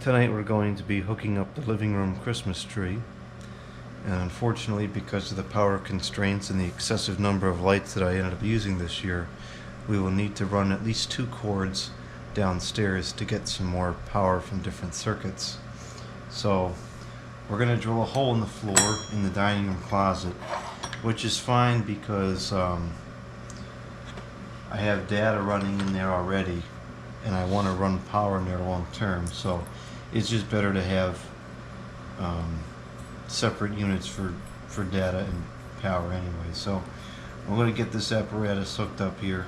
Tonight we're going to be hooking up the living room Christmas tree, and unfortunately, because of the power constraints and the excessive number of lights that I ended up using this year, we will need to run at least 2 cords downstairs to get some more power from different circuits. So we're going to drill a hole in the floor in the dining room closet, which is fine because I have data running in there already and I want to run power in there long term, so it's just better to have separate units for data and power anyway. So we're going to get this apparatus hooked up here,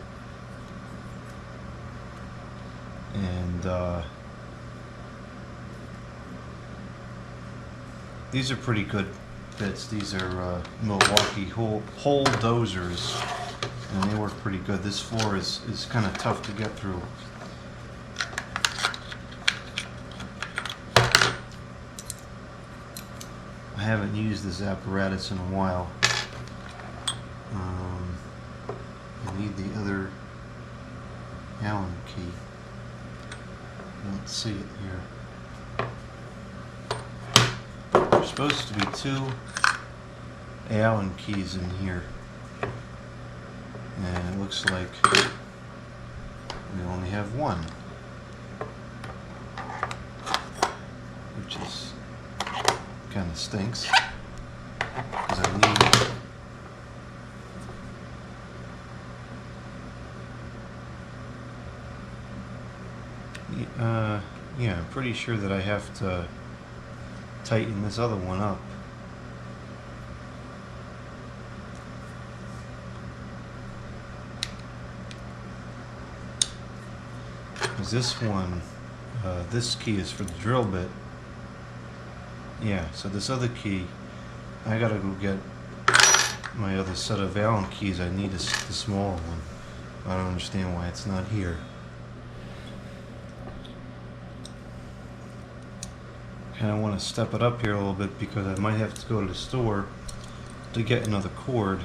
and these are pretty good bits. These are Milwaukee hole dozers, and they work pretty good. This floor is kind of tough to get through. I haven't used this apparatus in a while. I need the other Allen key. Let's see it here. There's supposed to be 2 Allen keys in here, and it looks like we only have 1, which is kind of stinks, because I need yeah, I'm pretty sure that I have to tighten this other one up. Because this one, this key is for the drill bit. Yeah, so this other key, I gotta go get my other set of Allen keys. I need the smaller one. I don't understand why it's not here. Kind of want to step it up here a little bit because I might have to go to the store to get another cord.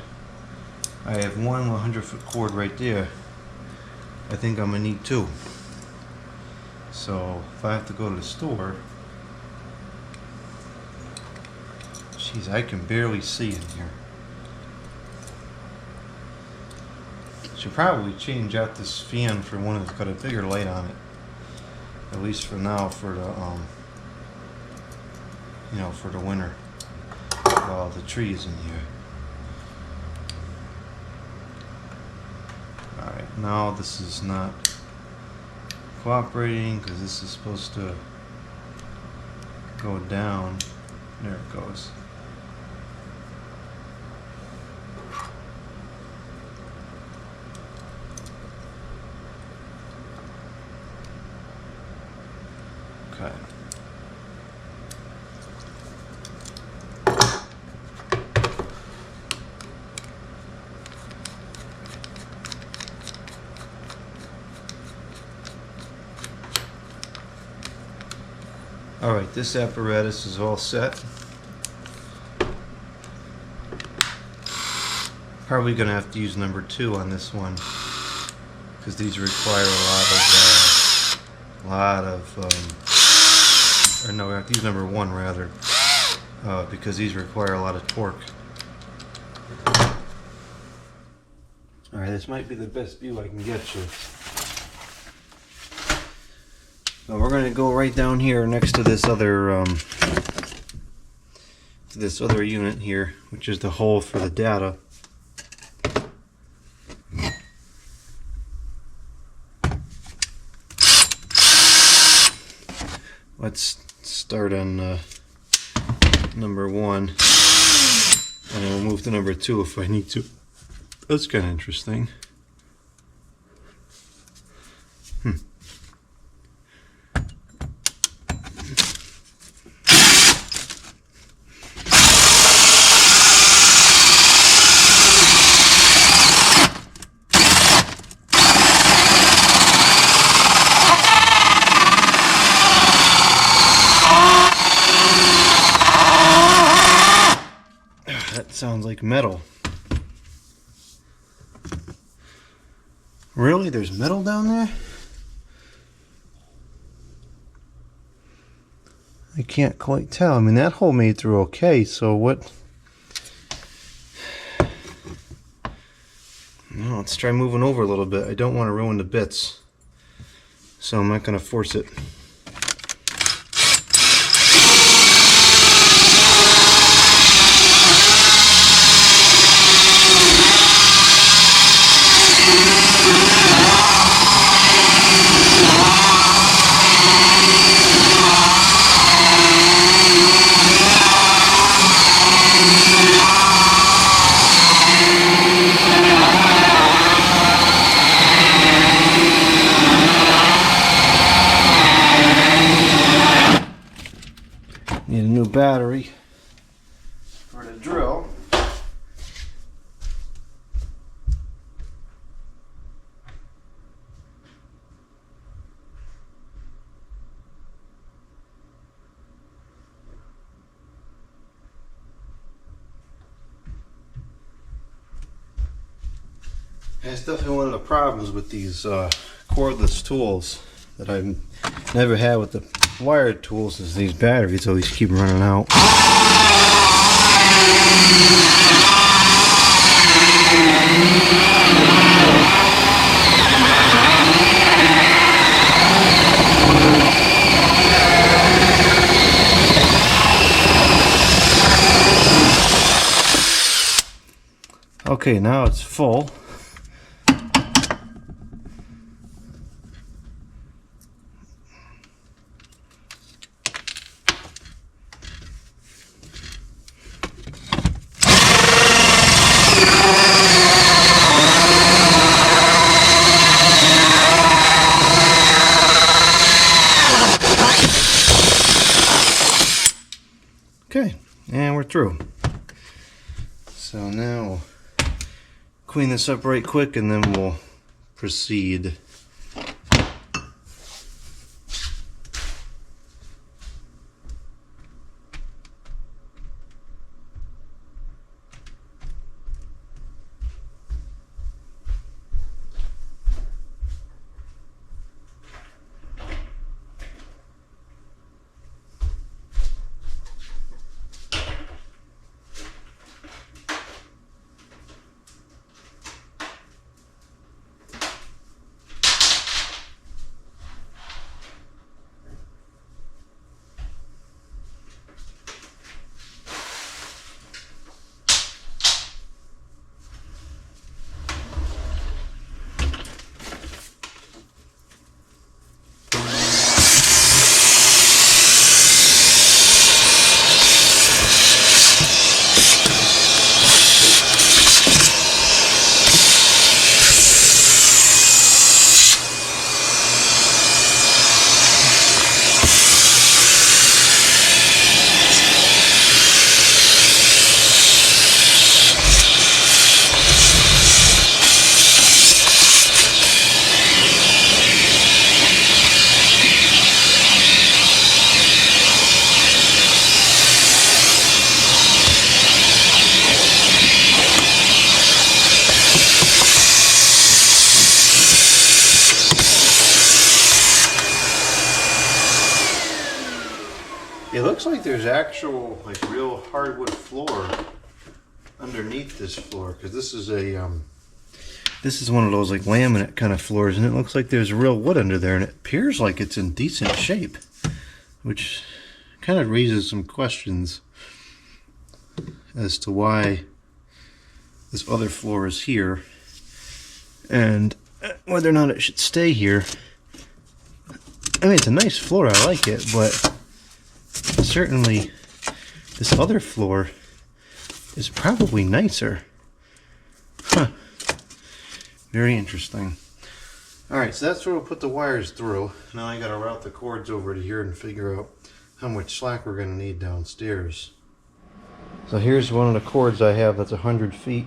I have one 100-foot cord right there. I think I'm gonna need 2. So if I have to go to the store, jeez, I can barely see in here. Should probably change out this fan for one that's got a bigger light on it. At least for now, for the for the winter, while the tree is in here. Alright, now this is not cooperating because this is supposed to go down. There it goes. Okay. Alright, this apparatus is all set. Probably going to have to use number 2 on this one, because these require or no, I have to use number 1 rather, because these require a lot of torque. Alright, this might be the best view I can get you. So we're going to go right down here next to this other unit here, which is the hole for the data. Let's start on number 1, and then we'll move to number 2 if I need to. That's kind of interesting. That sounds like metal. Really? There's metal down there? I can't quite tell. I mean, that hole made through okay, so what? Well, let's try moving over a little bit. I don't want to ruin the bits, so I'm not going to force it. Need a new battery for the drill. That's definitely one of the problems with these cordless tools that I've never had with the wired tools, is these batteries always keep running out. Okay, now it's full. Okay, and we're through. So now clean this up right quick and then we'll proceed. It looks like there's actual, like, real hardwood floor underneath this floor, because this is a this is one of those like laminate kind of floors, and it looks like there's real wood under there, and it appears like it's in decent shape, which kind of raises some questions as to why this other floor is here and whether or not it should stay here. I mean, it's a nice floor, I like it, but certainly this other floor is probably nicer. Huh. Very interesting. Alright, so that's where we'll put the wires through. Now I gotta route the cords over to here and figure out how much slack we're gonna need downstairs. So here's one of the cords I have that's 100 feet.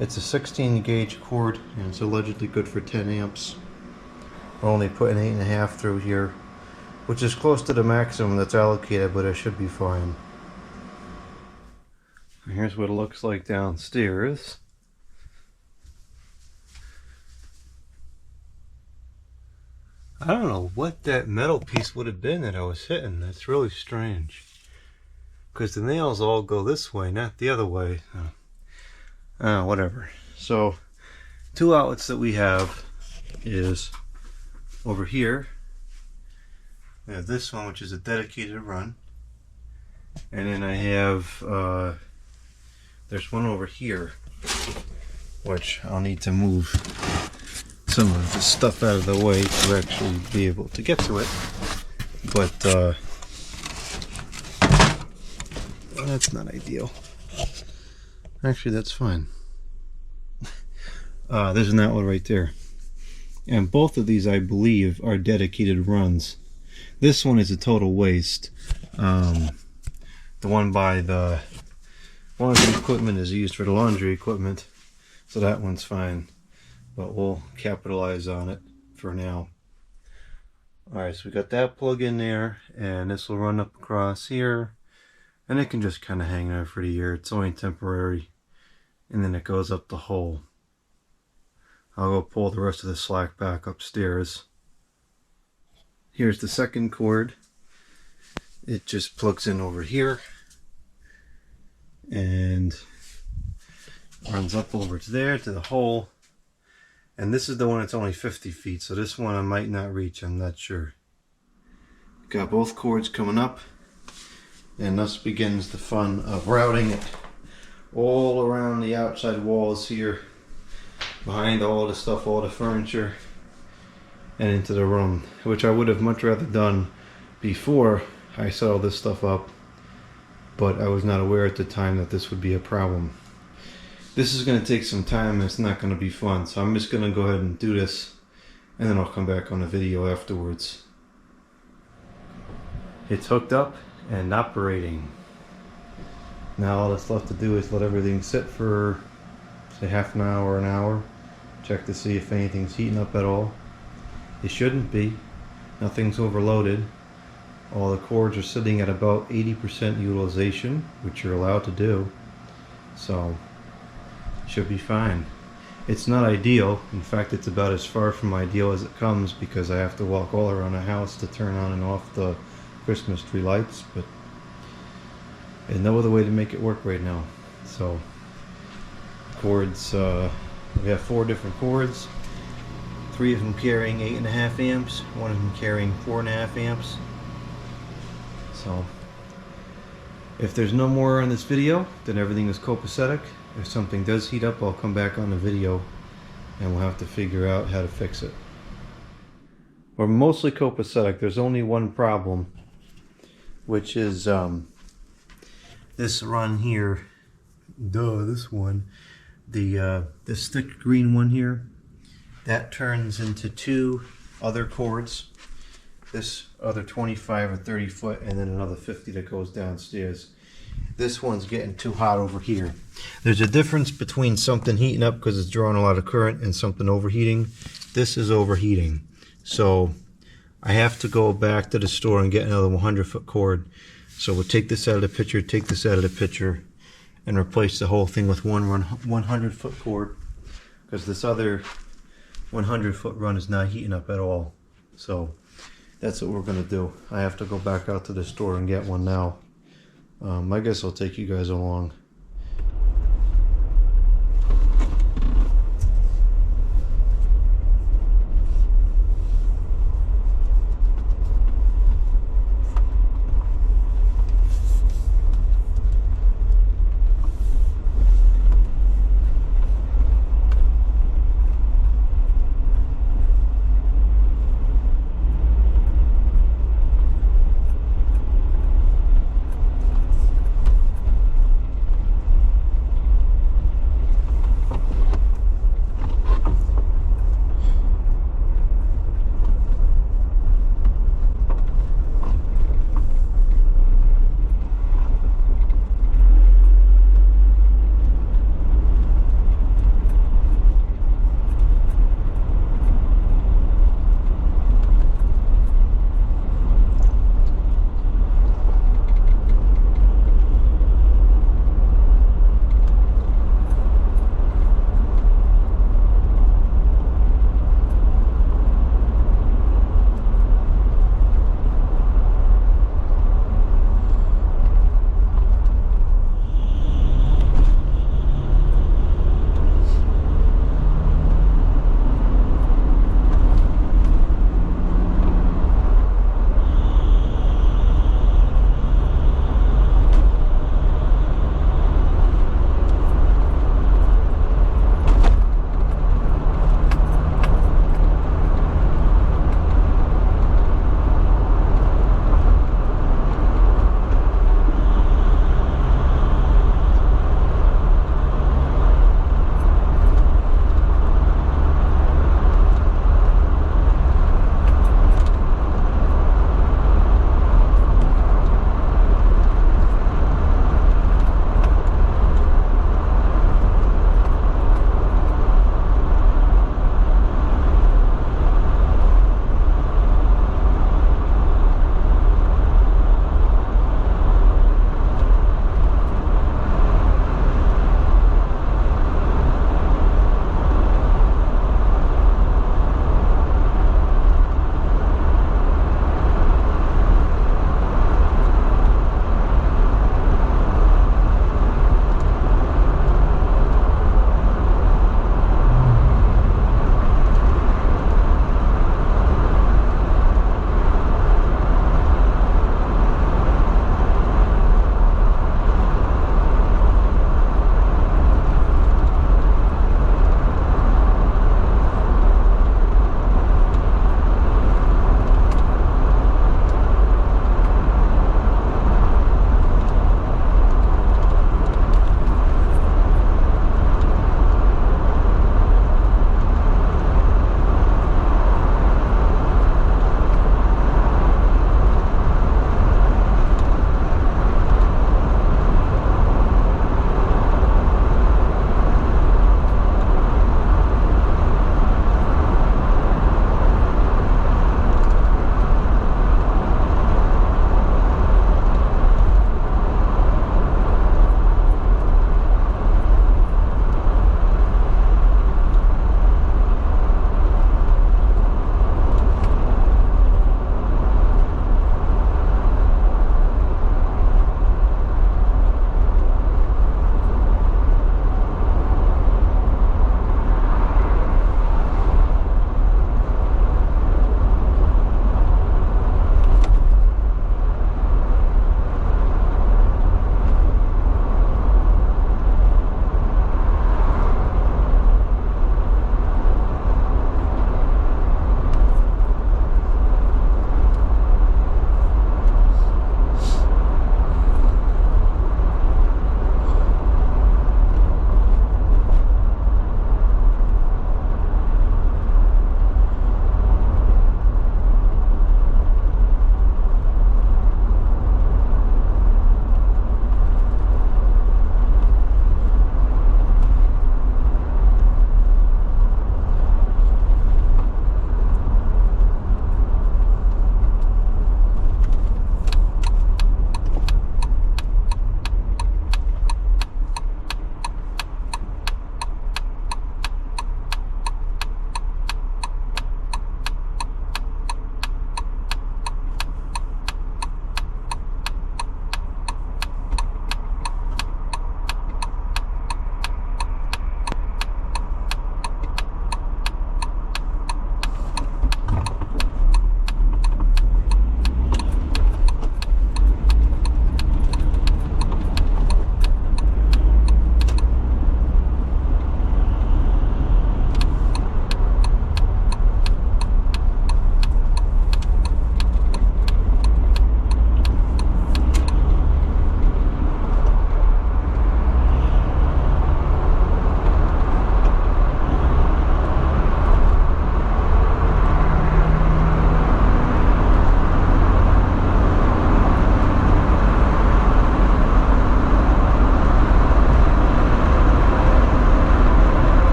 It's a 16 gauge cord, and it's allegedly good for 10 amps. We're only putting 8.5 through here, which is close to the maximum that's allocated, but it should be fine. Here's what it looks like downstairs. I don't know what that metal piece would have been that I was hitting. That's really strange. Because the nails all go this way, not the other way. Whatever. So, two outlets that we have is over here. We have this one, which is a dedicated run. And then I have, there's one over here, which I'll need to move some of the stuff out of the way to actually be able to get to it. But that's not ideal. Actually, that's fine. There's an outlet right there. And both of these, I believe, are dedicated runs. This one is a total waste. The one by the laundry equipment is used for the laundry equipment, so that one's fine. But we'll capitalize on it for now. Alright, so we got that plug in there, and this will run up across here, and it can just kind of hang there for the year. It's only temporary, and then it goes up the hole. I'll go pull the rest of the slack back upstairs. Here's the second cord. It just plugs in over here and runs up over to there to the hole. And this is the one that's only 50 feet, so this one I might not reach, I'm not sure. Got both cords coming up, and thus begins the fun of routing it all around the outside walls here, behind all the stuff, all the furniture, and into the room, which I would have much rather done before I set all this stuff up, but I was not aware at the time that this would be a problem. This is going to take some time and it's not going to be fun, so I'm just going to go ahead and do this, and then I'll come back on the video afterwards. It's hooked up and operating. Now all that's left to do is let everything sit for, say, half an hour, check to see if anything's heating up at all. It shouldn't be. Nothing's overloaded. All the cords are sitting at about 80% utilization, which you're allowed to do. So, should be fine. It's not ideal. In fact, it's about as far from ideal as it comes, because I have to walk all around the house to turn on and off the Christmas tree lights, but there's no other way to make it work right now. So, cords, we have 4 different cords. 3 of them carrying 8.5 amps, 1 of them carrying 4.5 amps. So, if there's no more on this video, then everything is copacetic. If something does heat up, I'll come back on the video and we'll have to figure out how to fix it. We're mostly copacetic. There's only one problem, which is this run here. This one. This thick green one here, that turns into 2 other cords. This other 25 or 30 foot, and then another 50 that goes downstairs. This one's getting too hot over here. There's a difference between something heating up because it's drawing a lot of current and something overheating. This is overheating. So I have to go back to the store and get another 100-foot cord. So we'll take this out of the picture, take this out of the picture, and replace the whole thing with one 100-foot cord, because this other 100-foot run is not heating up at all. So that's what we're going to do. I have to go back out to the store and get one now. I guess I'll take you guys along.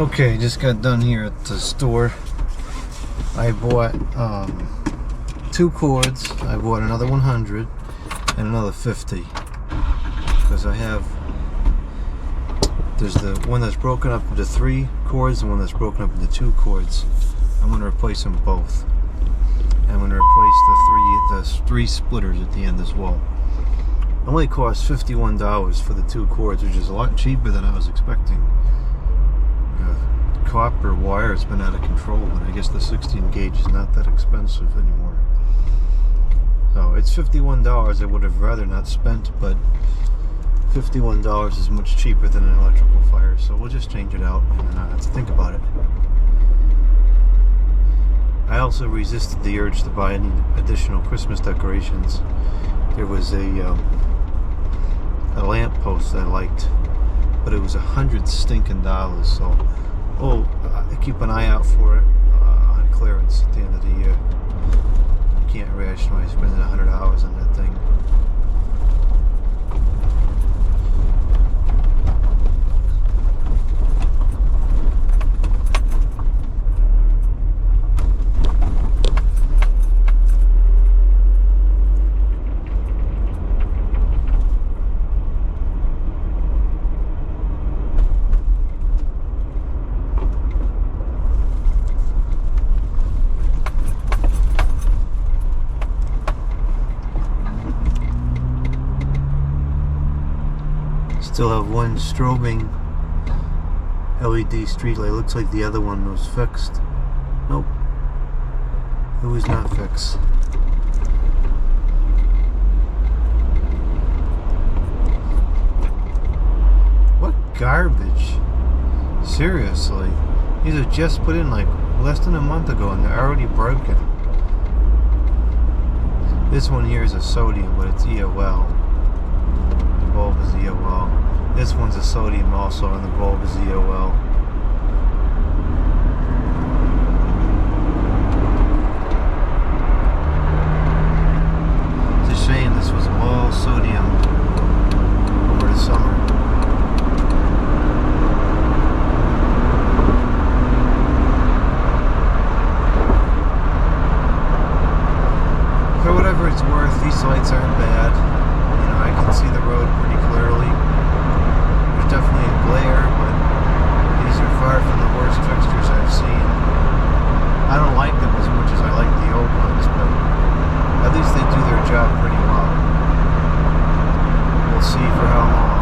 Okay, just got done here at the store. I bought 2 cords. I bought another 100 and another 50 because there's the one that's broken up into 3 cords and one that's broken up into 2 cords. I'm going to replace them both. I'm going to replace the three splitters at the end as well. It only cost $51 for the 2 cords, which is a lot cheaper than I was expecting. Copper wire has been out of control, but I guess the 16 gauge is not that expensive anymore. So it's $51 I would have rather not spent, but $51 is much cheaper than an electrical fire, so we'll just change it out and not have to think about it. I also resisted the urge to buy any additional Christmas decorations. There was a lamp post I liked, but it was $100 stinking dollars, so keep an eye out for it on clearance at the end of the year. You can't rationalize spending $100 on that thing. Still have one strobing LED streetlight. Looks like the other one was fixed. Nope, it was not fixed. What garbage! Seriously, these are just put in like less than a month ago and they're already broken. This one here is a sodium, but it's EOL. The bulb is EOL. This one's a sodium also, and the bulb is EOL. It's a shame this was all sodium over the summer. For whatever it's worth, these lights aren't bad. You know, I can see the road pretty clearly. There's definitely a glare, but these are far from the worst fixtures I've seen. I don't like them as much as I like the old ones, but at least they do their job pretty well. We'll see for how long.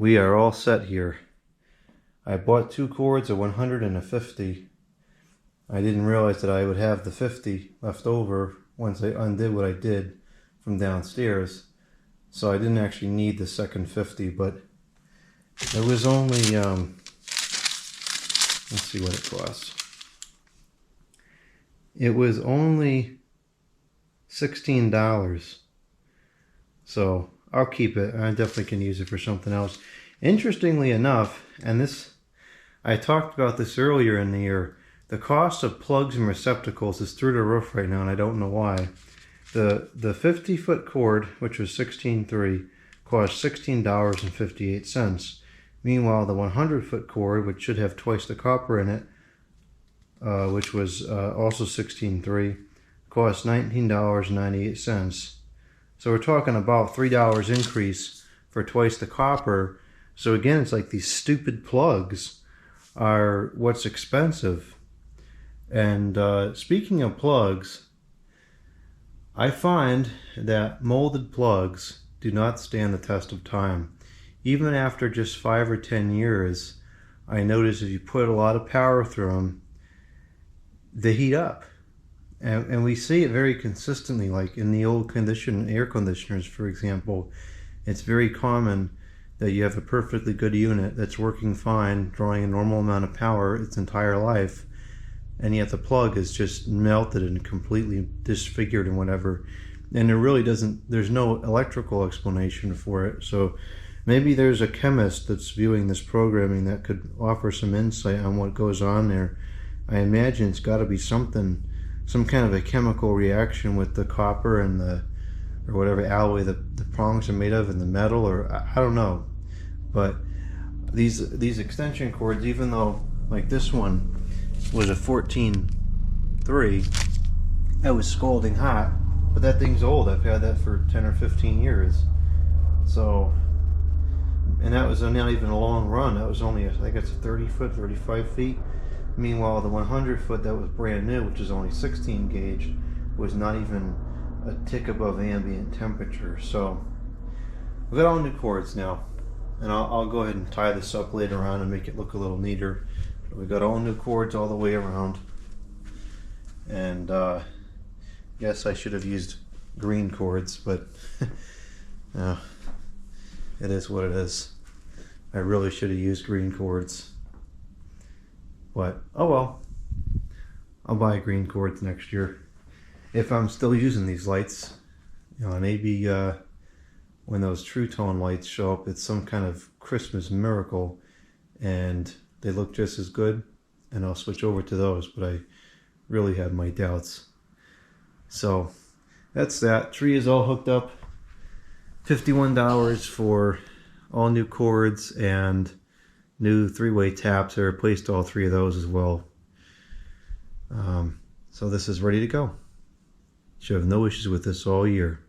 we are all set here. I bought 2 cords, a 100 and a 50. I didn't realize that I would have the 50 left over once I undid what I did from downstairs. So I didn't actually need the second 50, but it was only, let's see what it costs. It was only $16. So I'll keep it. I definitely can use it for something else. Interestingly enough, and this, I talked about this earlier in the year, the cost of plugs and receptacles is through the roof right now, and I don't know why. The 50-foot cord, which was $16.3, cost $16.58. Meanwhile, the 100-foot cord, which should have twice the copper in it, which was also $16.3, cost $19.98. So we're talking about $3 increase for twice the copper. So again, it's like these stupid plugs are what's expensive. And speaking of plugs, I find that molded plugs do not stand the test of time. Even after just 5 or 10 years, I notice if you put a lot of power through them, they heat up. And we see it very consistently, like in the old air conditioners, for example. It's very common that you have a perfectly good unit that's working fine, drawing a normal amount of power its entire life, and yet the plug is just melted and completely disfigured and whatever. And there's no electrical explanation for it. So maybe there's a chemist that's viewing this programming that could offer some insight on what goes on there. I imagine it's got to be some kind of a chemical reaction with the copper and or whatever alloy the prongs are made of, and the metal, or I don't know. But these extension cords, even though like this one was a 14.3, that was scalding hot, but that thing's old. I've had that for 10 or 15 years. So, and that was not even a long run. That was only, I think it's 30 foot, 35 feet. Meanwhile, the 100 foot that was brand new, which is only 16 gauge, was not even a tick above ambient temperature. So we've got all new cords now, and I'll go ahead and tie this up later on and make it look a little neater. But we've got all new cords all the way around, and yes, I should have used green cords, but no, it is what it is. I really should have used green cords. But, oh well, I'll buy green cords next year. If I'm still using these lights, maybe when those True Tone lights show up, it's some kind of Christmas miracle and they look just as good, and I'll switch over to those, but I really have my doubts. So, that's that. Tree is all hooked up. $51 for all new cords and new 3-way taps. I replaced all 3 of those as well. So this is ready to go. Should have no issues with this all year.